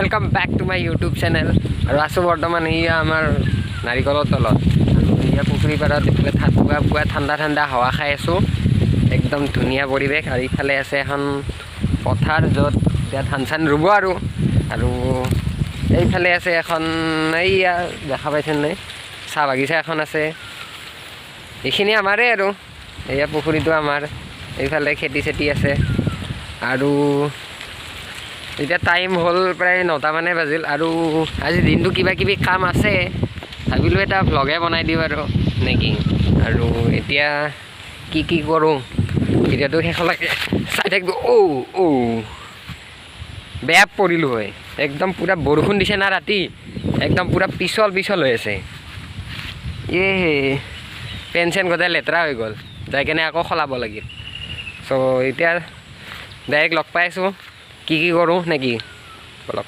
Welcome back to my YouTube channel और आसो बर्तमान इया आमार नारिकলৰ তলত इया पुखुरी पाৰত इफाले पुवा पुवा ঠাণ্ডা ঠাণ্ডা हावा खाई आसो एकदम धुनिया परिवेश और इफाले आछे এখন पथार য'ত এতিয়া ধান চান ৰুব আৰু এইফালে আছে এখন এইয়া দেখা পাইছেন নাই চাহ বাগিচা এখন আছে এইখিনি আমাৰে আৰু এয়া পুখুৰীটো আমাৰ এইফালে খেতি চেতি আছে আৰু এতিয়া টাইম হল প্ৰায় 9টা মানে বাজিল আৰু আজি দিনটো কিবা কিবি কাম আছে ভাবিলো এটা ভ্লগে বনাই দিও আৰু নেকি আৰু এতিয়া কি কৰোঁ ভিডিঅ'টো শেষলৈকে চাই থাকিব ও বেয়া পৰিলো হয় একদম পুৰা বৰষুণ দিছে না ৰাতি একদম পুৰা পিছল হৈ আছে পেনচেন গদাই লেতেৰা হৈ গ'ল যাই কেনে আকৌ খলাব লাগিল চ' এতিয়া ডাইৰেক্ট লগ পাই আছোঁ কি কৰোঁ নেকি বলক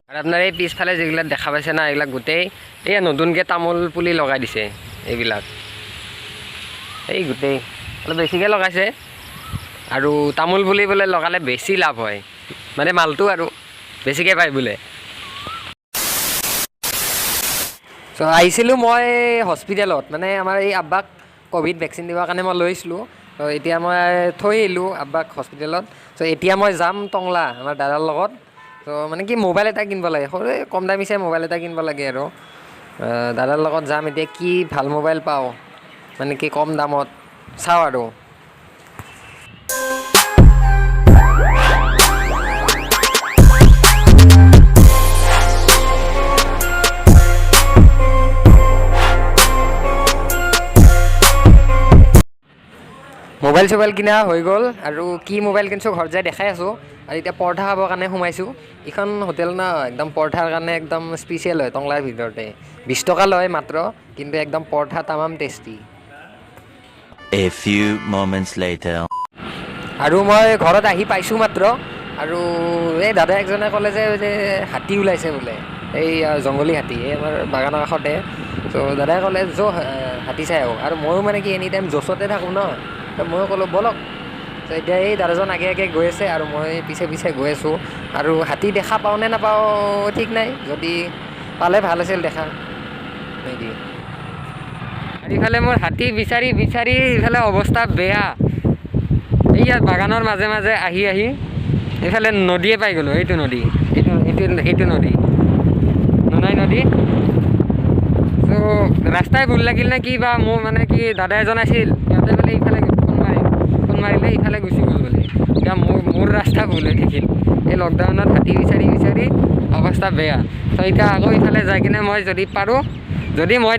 আৰু আপোনাৰ এই পিছফালে যিবিলাক দেখা পাইছে না এইবিলাক গোটেই এই নতুনকৈ তামোল পুলি লগাই দিছে এইবিলাক এই গোটেই অলপ বেছিকৈ লগাইছে আৰু তামোল পুলি বোলে লগালে বেছি লাভ হয় মানে মালটো আৰু বেছিকৈ পায় বোলে চ' আহিছিলোঁ মই হস্পিটেলত মানে আমাৰ এই আব্বাক ক'ভিড ভেকচিন দিবৰ কাৰণে মই লৈছিলোঁ তো এতিয়া মই থৈ আহিলোঁ আব্বাক হস্পিটেলত চ' এতিয়া মই যাম টংলা আমাৰ দাদাৰ লগত তো মানে কি মোবাইল এটা কিনিব লাগে সৰু কম দামী চাই মোবাইল এটা কিনিব লাগে আৰু দাদাৰ লগত যাম এতিয়া কি ভাল মোবাইল পাওঁ মানে কি কম দামত চাওঁ আৰু মোবাইল চোবাইল কিনা হৈ গ'ল আৰু কি মোবাইল কিনিছোঁ ঘৰত যাই দেখাই আছোঁ আৰু এতিয়া পৰঠা খাবৰ কাৰণে সোমাইছোঁ এইখন হোটেল ন একদম পৰঠাৰ কাৰণে একদম স্পেচিয়েল হয় টংলাৰ ভিতৰতে 20 টকা লয় মাত্ৰ কিন্তু একদম পৰঠা তামাম tasty A few moments later আৰু মই ঘৰত আহি পাইছোঁ মাত্ৰ আৰু এই দাদা একজনে ক'লে যে হাতী ওলাইছে বোলে এই জংঘলী হাতী এই আমাৰ বাগানৰ কাষতে ত' দাদাই ক'লে হাতী চাই আহোঁ আৰু ময়ো মানে কি এনি টাইম জ'চতে থাকোঁ ন ময়ো ক'লোঁ ব'লক এতিয়া এই দাদাজন আগে গৈ আছে আৰু মই পিছে গৈ আছোঁ আৰু হাতী দেখা পাওঁ নে নাপাওঁ ঠিক নাই যদি পালে ভাল আছিল দেখা নেকি আৰু ইফালে মোৰ হাতী বিচাৰি ইফালে অৱস্থা বেয়া এইয়াত বাগানৰ মাজে মাজে আহি এইফালে নদীয়ে পাই গ'লোঁ এইটো নদী এইটো নদী নোনাই নদী ত' ৰাস্তাই ভুল লাগিল নে কি বা মোৰ মানে কি দাদা এজন আছিল সিহঁতে বোলে ইফালে ফোন মাৰিলে ইফালে গুচি গ'ল বোলে এতিয়া মোৰ ৰাস্তা ভুল হৈ থাকিল এই লকডাউনত হাতী বিচাৰি অৱস্থা বেয়া ত' এতিয়া আকৌ ইফালে যাই কিনে মই যদি পাৰোঁ যদি মই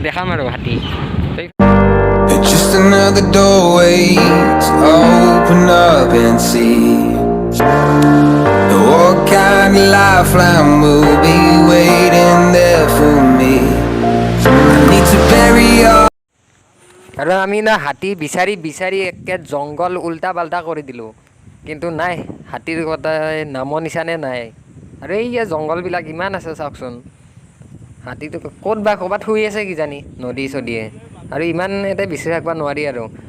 দেখাম আৰু হাতী It's just another doorway to open up and see what kind of lifeline will be waiting there for me. I need to bury all আৰু আমি না হাতী বিচাৰি একে জংঘল উল্টা পাল্টা কৰি দিলোঁ কিন্তু নাই হাতীৰ কথাই নামৰ নিচানে নাই আৰু এই জংঘলবিলাক ইমান আছে চাওকচোন হাতীটো ক'ৰবাত শুই আছে কিজানি নদী চদীয়ে আৰু ইমান এটা বিচাৰি ৰাখিব নোৱাৰি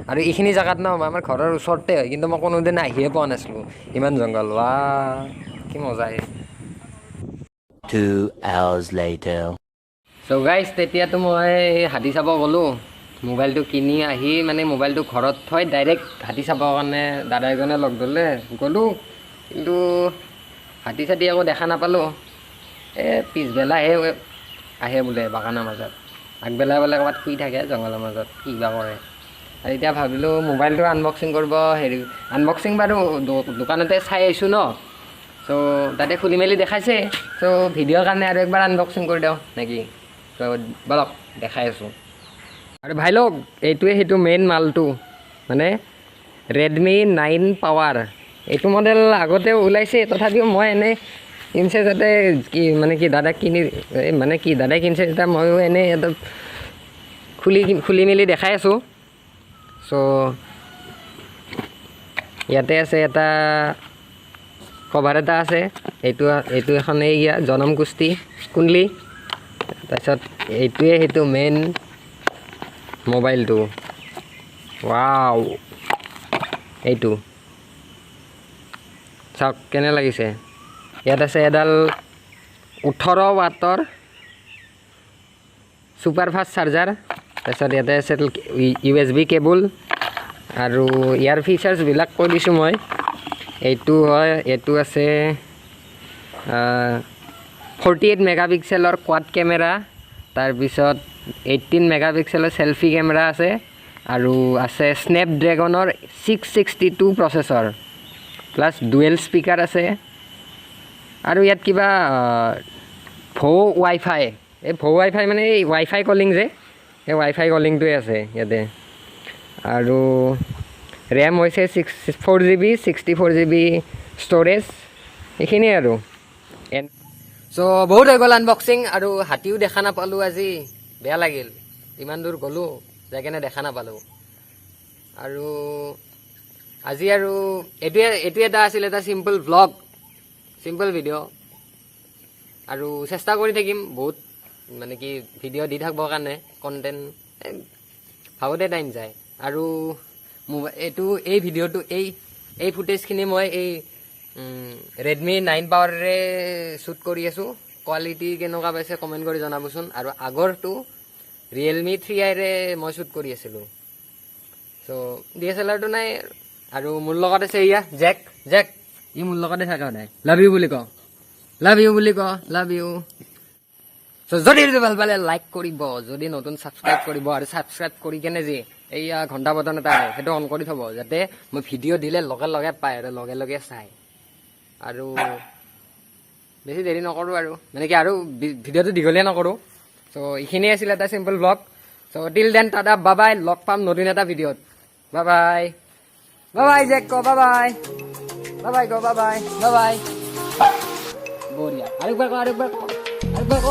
আৰু এইখিনি জেগাত ন আমাৰ ঘৰৰ ওচৰতে হয় কিন্তু মই কোনোদিন আহিয়ে পোৱা নাছিলোঁ ইমান জংঘল ৱা কি মজা 2 hours later চ' গাইজ তেতিয়াতো মই হাতী চাব গ'লোঁ মোবাইলটো কিনি আহি মানে মোবাইলটো ঘৰত থৈ ডাইৰেক্ট হাতী চাবৰ কাৰণে দাদা এজনে লগ ধৰিলে গ'লোঁ কিন্তু হাতী চাতী আকৌ দেখা নাপালোঁ পিছবেলাহে আহে বোলে বাগানৰ মাজত আগবেলা বোলে ক'ৰবাত শুই থাকে জংঘলৰ মাজত কি বা কৰে আৰু এতিয়া ভাবিলোঁ মোবাইলটো আনবক্সিং কৰিব আনবক্সিং বাৰু দোকানতে চাই আহিছোঁ ন চ' তাতে খুলি মেলি দেখাইছে চ' ভিডিঅ'ৰ কাৰণে আৰু একবাৰ আনবক্সিং কৰি দিওঁ নেকি ত' বলক দেখাই আছোঁ আৰু ভাই লগ এইটোৱে সেইটো মেইন মালটো মানে ৰেডমি 9 পাৱাৰ এইটো মডেল আগতে ওলাইছে তথাপিও মই এনেই কিনিছে যাতে কি মানে কি দাদাই কিনিছে যেতিয়া ময়ো এনেই এটা খুলি মেলি দেখাই আছোঁ চ' ইয়াতে আছে এটা কভাৰ এটা আছে এইটো এখন এইয়া জনম কুণ্ডলী তাৰপিছত এইটোৱে সেইটো মেইন মোবাইলটো ৱাও এইটো চাওক কেনে লাগিছে ইয়াত আছে এডাল 18 ৱাটৰ ছুপাৰ ফাষ্ট চাৰ্জাৰ তাৰপিছত ইয়াতে আছে USB কেবল আৰু ইয়াৰ ফিচাৰ্ছবিলাক কৈ দিছোঁ মই এইটো আছে 48 মেগাপিক্সেলৰ কোৱাড কেমেৰা তাৰপিছত 18 মেগাপিক্সেলৰ সেলফি কেমেৰা আছে আৰু আছে স্নেপড্ৰেগনৰ 662 প্ৰচেছৰ প্লাছ ডুৱেল স্পিকাৰ আছে আৰু ইয়াত কিবা ৱাইফাই এই ৱাইফাই মানে এই ৱাইফাই কলিং যে এই ৱাইফাই কলিংটোৱে আছে ইয়াতে আৰু ৰেম হৈছে 4GB 64GB ষ্ট'ৰেজ এইখিনিয়ে আৰু চ' বহুত হৈ গ'ল আনবক্সিং আৰু হাতীও দেখা নাপালোঁ আজি বেয়া লাগিল ইমান দূৰ গ'লোঁ যাই কেনে দেখা নাপালোঁ আৰু আজি আৰু এইটো এটা আছিল এটা চিম্পল ভ্লগ চিম্পল ভিডিঅ' আৰু চেষ্টা কৰি থাকিম বহুত মানে কি ভিডিঅ' দি থাকিবৰ কাৰণে কণ্টেণ্ট ভাবোঁতে টাইম যায় আৰু এই ভিডিঅ'টো এই ফুটেজখিনি মই এই ৰেডমি 9 পাৱাৰেৰে শ্বুট কৰি আছোঁ কোৱালিটি কেনেকুৱা পাইছে কমেণ্ট কৰি জনাবচোন আৰু আগৰটো ৰিয়েলমি 3iৰে মই শ্বুট কৰি আছিলোঁ চ' DSLRটো নাই আৰু মোৰ লগত আছে এয়া জেক ই মোৰ লগতে থাকে সদায় লাভ ইউ বুলি ক চ' যদি ভিডিঅ'টো ভাল পালে লাইক কৰিব যদি নতুন ছাবস্ক্ৰাইব কৰিব আৰু ছাবস্ক্ৰাইব কৰি কেনে যে এইয়া ঘণ্টা বটন এটা আহে সেইটো অন কৰি থ'ব যাতে মই ভিডিঅ' দিলে লগে লগে পায় আৰু লগে লগে চায় আৰু বেছি দেৰি নকৰোঁ আৰু মানে কি আৰু ভিডিঅ'টো দীঘলীয়া নকৰোঁ চ' এইখিনিয়ে আছিল এটা চিম্পল ব্লগ চ' টিল দেন টাটা বাই লগ পাম নতুন এটা ভিডিঅ'ত বাই জেক ক বাই বঢ়িয়া আৰু একবাৰ ক